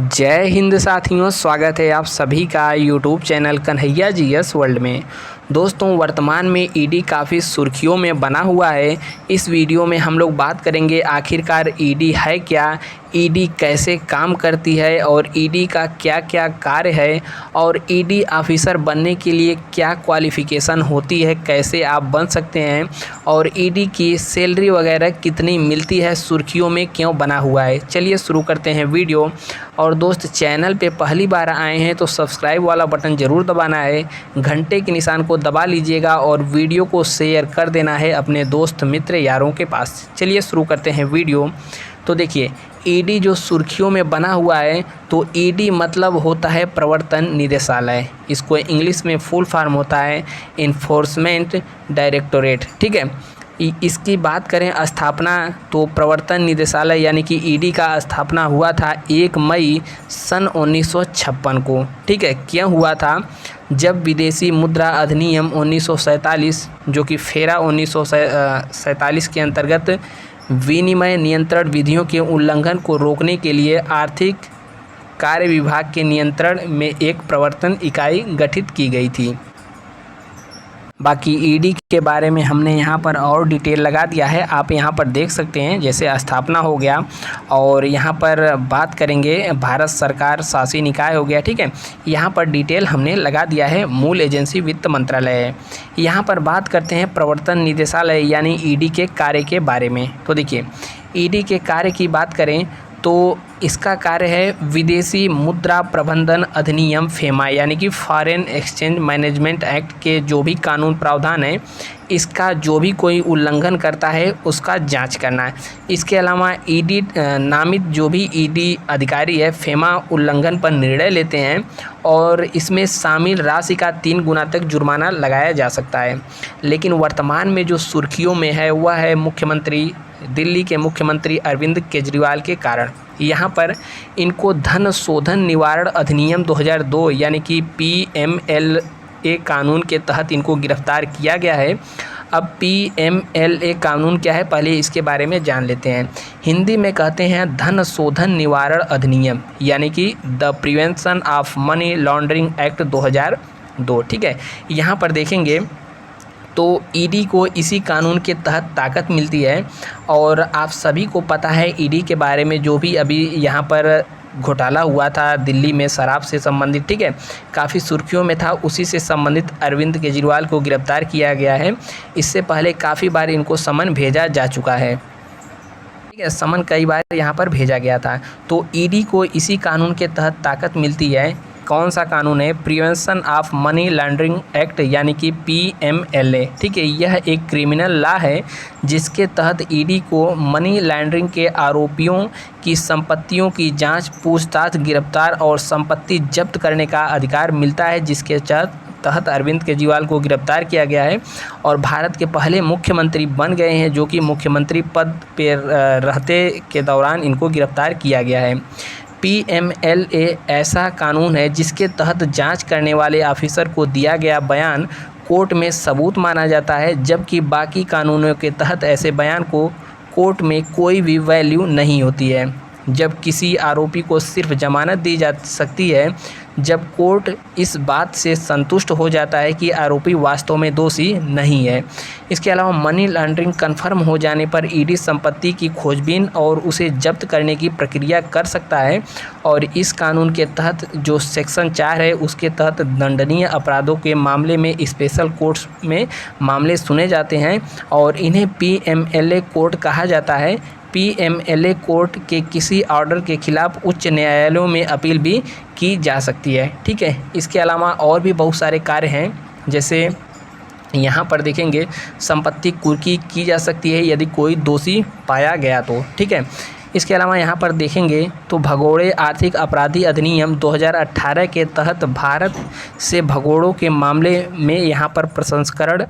जय हिंद साथियों, स्वागत है आप सभी का YouTube channel Kanhaiya GS world में। दोस्तों, वर्तमान में ईडी काफ़ी सुर्खियों में बना हुआ है। इस वीडियो में हम लोग बात करेंगे आखिरकार ईडी है क्या, ईडी कैसे काम करती है और ईडी का क्या क्या कार्य है और ईडी ऑफिसर बनने के लिए क्या क्वालिफ़िकेशन होती है, कैसे आप बन सकते हैं और ईडी की सैलरी वगैरह कितनी मिलती है, सुर्खियों में क्यों बना हुआ है। चलिए शुरू करते हैं वीडियो। और दोस्त, चैनल पे पहली बार आए हैं तो सब्सक्राइब वाला बटन ज़रूर दबाना है, घंटे के निशान को दबा लीजिएगा और वीडियो को शेयर कर देना है अपने दोस्त मित्र यारों के पास। चलिए शुरू करते हैं वीडियो। तो देखिए, ईडी जो सुर्खियों में बना हुआ है, तो ईडी मतलब होता है प्रवर्तन निदेशालय। इसको इंग्लिश में फुल फॉर्म होता है इन्फोर्समेंट डायरेक्टोरेट। ठीक है, इसकी बात करें स्थापना, तो प्रवर्तन निदेशालय यानी कि ईडी का स्थापना हुआ था 1 मई सन 1956 को। ठीक है, क्यों हुआ था? जब विदेशी मुद्रा अधिनियम 1947 जो कि फेरा 1947 के अंतर्गत विनिमय नियंत्रण विधियों के उल्लंघन को रोकने के लिए आर्थिक कार्य विभाग के नियंत्रण में एक प्रवर्तन इकाई गठित की गई थी। बाकी ईडी के बारे में हमने यहाँ पर और डिटेल लगा दिया है, आप यहाँ पर देख सकते हैं। जैसे स्थापना हो गया और यहाँ पर बात करेंगे भारत सरकार शासी निकाय हो गया। ठीक है, यहाँ पर डिटेल हमने लगा दिया है। मूल एजेंसी वित्त मंत्रालय है। यहाँ पर बात करते हैं प्रवर्तन निदेशालय यानी ईडी के कार्य के बारे में। तो देखिए, ईडी के कार्य की बात करें तो इसका कार्य है विदेशी मुद्रा प्रबंधन अधिनियम फेमा यानी कि फॉरेन एक्सचेंज मैनेजमेंट एक्ट के जो भी कानून प्रावधान है, इसका जो भी कोई उल्लंघन करता है उसका जांच करना है। इसके अलावा ईडी नामित जो भी ईडी अधिकारी है फेमा उल्लंघन पर निर्णय लेते हैं और इसमें शामिल राशि का 3 गुना तक जुर्माना लगाया जा सकता है। लेकिन वर्तमान में जो सुर्खियों में है वह है दिल्ली के मुख्यमंत्री अरविंद केजरीवाल के कारण। यहाँ पर इनको धन शोधन निवारण अधिनियम 2002 यानी कि PMLA कानून के तहत इनको गिरफ्तार किया गया है। अब PMLA कानून क्या है, पहले इसके बारे में जान लेते हैं। हिंदी में कहते हैं धन शोधन निवारण अधिनियम यानी कि the prevention of money laundering act 2002। ठीक है, यहाँ पर देखेंगे तो ईडी को इसी कानून के तहत ताकत मिलती है। और आप सभी को पता है ईडी के बारे में, जो भी अभी यहाँ पर घोटाला हुआ था दिल्ली में शराब से संबंधित, ठीक है, काफ़ी सुर्खियों में था। उसी से संबंधित अरविंद केजरीवाल को गिरफ्तार किया गया है। इससे पहले काफ़ी बार इनको समन भेजा जा चुका है। ठीक है, समन कई बार यहाँ पर भेजा गया था। तो ईडी को इसी कानून के तहत ताकत मिलती है। कौन सा कानून है? Prevention of money laundering act यानी कि PMLA। ठीक है, यह एक क्रिमिनल लॉ है जिसके तहत ईडी को मनी लॉन्ड्रिंग के आरोपियों की संपत्तियों की जांच, पूछताछ, गिरफ्तार और संपत्ति जब्त करने का अधिकार मिलता है, जिसके तहत अरविंद केजरीवाल को गिरफ्तार किया गया है और भारत के पहले मुख्यमंत्री बन गए हैं, जो कि मुख्यमंत्री पद पर रहते के दौरान इनको गिरफ्तार किया गया है। PMLA ऐसा कानून है जिसके तहत जांच करने वाले ऑफिसर को दिया गया बयान कोर्ट में सबूत माना जाता है, जबकि बाकी कानूनों के तहत ऐसे बयान को कोर्ट में कोई भी वैल्यू नहीं होती है। जब किसी आरोपी को सिर्फ जमानत दी जा सकती है जब कोर्ट इस बात से संतुष्ट हो जाता है कि आरोपी वास्तव में दोषी नहीं है। इसके अलावा मनी लॉन्ड्रिंग कन्फर्म हो जाने पर ईडी संपत्ति की खोजबीन और उसे जब्त करने की प्रक्रिया कर सकता है। और इस कानून के तहत जो सेक्शन 4 है उसके तहत दंडनीय अपराधों के मामले में स्पेशल कोर्ट्स में मामले सुने जाते हैं और इन्हें PMLA कोर्ट कहा जाता है। PMLA कोर्ट के किसी ऑर्डर के खिलाफ उच्च न्यायालयों में अपील भी की जा सकती है। ठीक है, इसके अलावा और भी बहुत सारे कार्य हैं, जैसे यहाँ पर देखेंगे संपत्ति कुर्की की जा सकती है यदि कोई दोषी पाया गया तो। ठीक है, इसके अलावा यहाँ पर देखेंगे तो भगोड़े आर्थिक अपराधी अधिनियम 2018 के तहत भारत से भगोड़ों के मामले में यहाँ पर प्रसंस्करण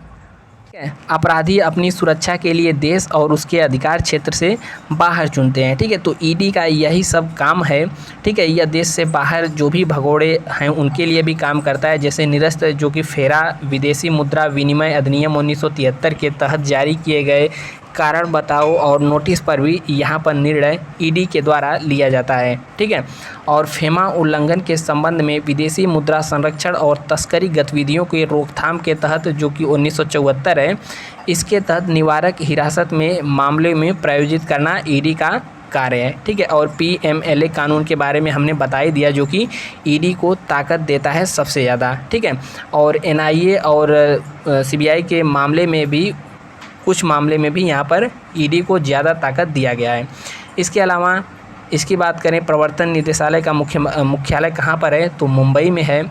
अपराधी अपनी सुरक्षा के लिए देश और उसके अधिकार क्षेत्र से बाहर चुनते हैं। ठीक है, तो ईडी का यही सब काम है। ठीक है, यह देश से बाहर जो भी भगोड़े हैं उनके लिए भी काम करता है। जैसे निरस्त जो कि फेरा विदेशी मुद्रा विनिमय अधिनियम 1973 के तहत जारी किए गए कारण बताओ और नोटिस पर भी यहाँ पर निर्णय ईडी के द्वारा लिया जाता है। ठीक है। और फेमा उल्लंघन के संबंध में विदेशी मुद्रा संरक्षण और तस्करी गतिविधियों के रोकथाम के तहत, जो कि 1974 है, इसके तहत निवारक हिरासत में मामले में प्रायोजित करना ईडी का कार्य है। ठीक है। और पीएमएलए कानून के बारे में हमने बता ही दिया, जो कि ईडी को ताकत देता है सबसे ज़्यादा। ठीक है। और एनआईए और सीबीआई के मामले में भी, कुछ मामले में भी यहाँ पर ईडी को ज़्यादा ताकत दिया गया है। इसके अलावा इसकी बात करें, प्रवर्तन निदेशालय का मुख्यालय कहाँ पर है, तो मुंबई में है।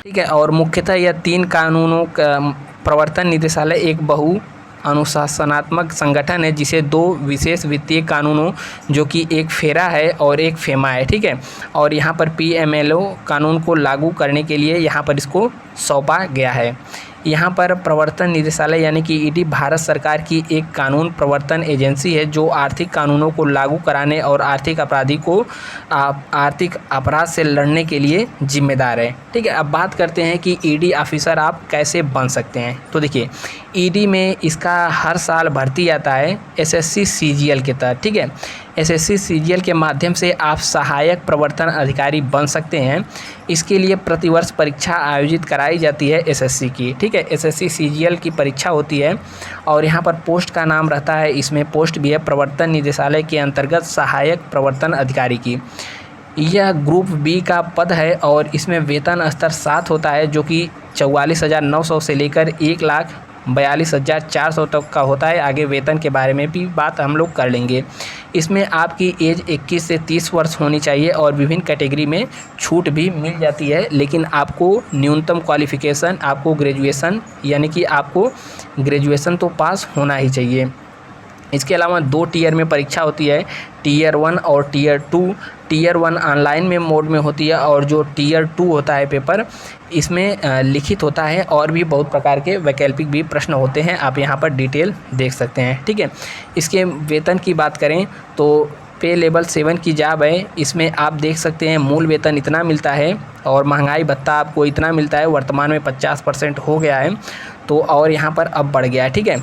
ठीक है। और मुख्यतः यह 3 कानूनों का प्रवर्तन निदेशालय एक बहु अनुशासनात्मक संगठन है, जिसे 2 विशेष वित्तीय कानूनों, जो कि एक फेरा है और एक फेमा है। ठीक है। और यहाँ पर पीएमएलओ कानून को लागू करने के लिए यहाँ पर इसको सौंपा गया है। यहाँ पर प्रवर्तन निदेशालय यानी कि ईडी भारत सरकार की एक कानून प्रवर्तन एजेंसी है, जो आर्थिक कानूनों को लागू कराने और आर्थिक अपराधी को आर्थिक अपराध से लड़ने के लिए जिम्मेदार है। ठीक है। अब बात करते हैं कि ईडी ऑफिसर आप कैसे बन सकते हैं। तो देखिए, ईडी में इसका हर साल भर्ती आता है एसएससी सीजीएल के तहत। ठीक है। एसएससी सीजीएल के माध्यम से आप सहायक प्रवर्तन अधिकारी बन सकते हैं। इसके लिए प्रतिवर्ष परीक्षा आयोजित कराई जाती है एसएससी की। ठीक है। एसएससी सीजीएल की परीक्षा होती है और यहाँ पर पोस्ट का नाम रहता है, इसमें पोस्ट भी है प्रवर्तन निदेशालय के अंतर्गत सहायक प्रवर्तन अधिकारी की। यह ग्रुप बी का पद है और इसमें वेतन स्तर 7 होता है, जो कि 44,900 से लेकर 1,42,400 तक का होता है। आगे वेतन के बारे में भी बात हम लोग कर लेंगे। इसमें आपकी एज 21 से 30 वर्ष होनी चाहिए और विभिन्न कैटेगरी में छूट भी मिल जाती है, लेकिन आपको न्यूनतम क्वालिफ़िकेशन, आपको ग्रेजुएशन, यानी कि आपको ग्रेजुएशन तो पास होना ही चाहिए। इसके अलावा 2 टीयर में परीक्षा होती है, टीयर 1 और टीयर 2। टीयर 1 ऑनलाइन में मोड में होती है और जो टीयर 2 होता है पेपर, इसमें लिखित होता है और भी बहुत प्रकार के वैकल्पिक भी प्रश्न होते हैं। आप यहाँ पर डिटेल देख सकते हैं। ठीक है। इसके वेतन की बात करें तो पे लेवल 7 की जॉब है। इसमें आप देख सकते हैं मूल वेतन इतना मिलता है और महंगाई भत्ता आपको इतना मिलता है। वर्तमान में 50% हो गया है, तो और यहाँ पर अब बढ़ गया है। ठीक है।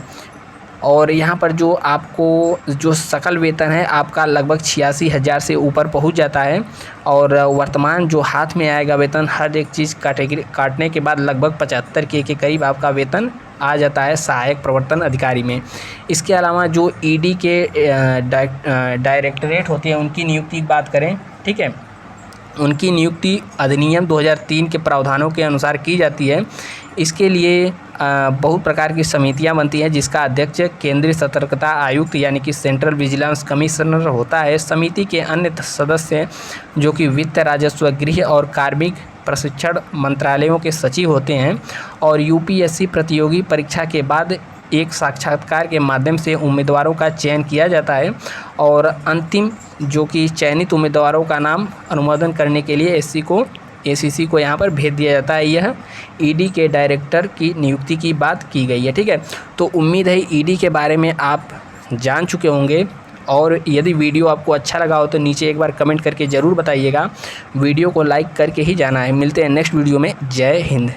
और यहाँ पर जो आपको जो सकल वेतन है आपका लगभग 86,000 से ऊपर पहुँच जाता है। और वर्तमान जो हाथ में आएगा वेतन, हर एक चीज़ काटने के बाद लगभग 75K के करीब आपका वेतन आ जाता है सहायक प्रवर्तन अधिकारी में। इसके अलावा जो ईडी के डायरेक्टरेट होते हैं, उनकी नियुक्ति की बात करें, ठीक है, उनकी नियुक्ति अधिनियम 2003 के प्रावधानों के अनुसार की जाती है। इसके लिए बहुत प्रकार की समितियां बनती हैं, जिसका अध्यक्ष केंद्रीय सतर्कता आयुक्त यानी कि सेंट्रल विजिलेंस कमिश्नर होता है। समिति के अन्य सदस्य जो कि वित्त, राजस्व, गृह और कार्मिक प्रशिक्षण मंत्रालयों के सचिव होते हैं। और यूपीएससी प्रतियोगी परीक्षा के बाद एक साक्षात्कार के माध्यम से उम्मीदवारों का चयन किया जाता है और अंतिम जो कि चयनित उम्मीदवारों का नाम अनुमोदन करने के लिए एसीसी को यहाँ पर भेज दिया जाता है। यह ईडी के डायरेक्टर की नियुक्ति की बात की गई है। ठीक है। तो उम्मीद है ईडी के बारे में आप जान चुके होंगे, और यदि वीडियो आपको अच्छा लगा हो तो नीचे एक बार कमेंट करके ज़रूर बताइएगा। वीडियो को लाइक करके ही जाना है। मिलते हैं नेक्स्ट वीडियो में। जय हिंद।